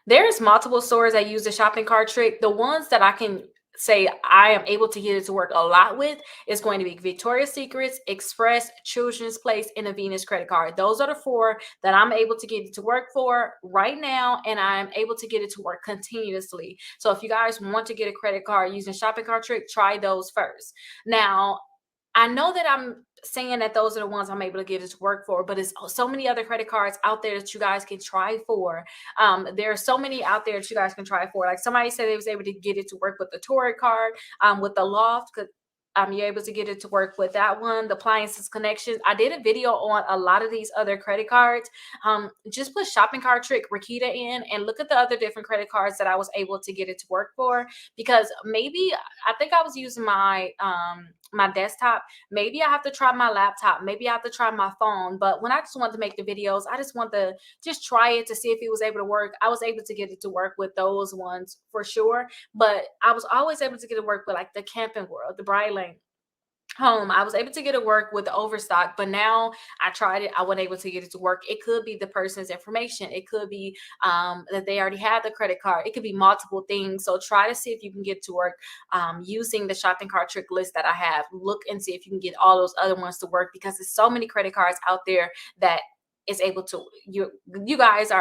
There's multiple stores that use the shopping cart trick. The ones that I can say I am able to get it to work a lot with is going to be Victoria's Secrets, Express, Children's Place, and a Venus credit card. Those are the four that I'm able to get it to work for right now, and I'm able to get it to work continuously. So if you guys want to get a credit card using shopping cart trick, try those first. Now, I know that I'm saying that those are the ones I'm able to get it to work for, but it's so many other credit cards out there that you guys can try for. There are so many out there that you guys can try for. Like somebody said they was able to get it to work with the Torrid card, with the Loft, because you're able to get it to work with that one, the appliances connections. I did a video on a lot of these other credit cards. Just put shopping cart trick Rickita in and look at the other different credit cards that I was able to get it to work for. Because maybe I think I was using my desktop. Maybe I have to try my laptop. Maybe I have to try my phone. But when I just want to make the videos, I just want to just try it to see if it was able to work. I was able to get it to work with those ones for sure. But I was always able to get it to work with like the Camping World, the Bright Lane Home. I was able to get it work with the Overstock, but now I tried it. I wasn't able to get it to work. It could be the person's information. It could be that they already have the credit card. It could be multiple things. So try to see if you can get to work using the shopping cart trick list that I have. Look and see if you can get all those other ones to work, because there's so many credit cards out there that is able to, you guys are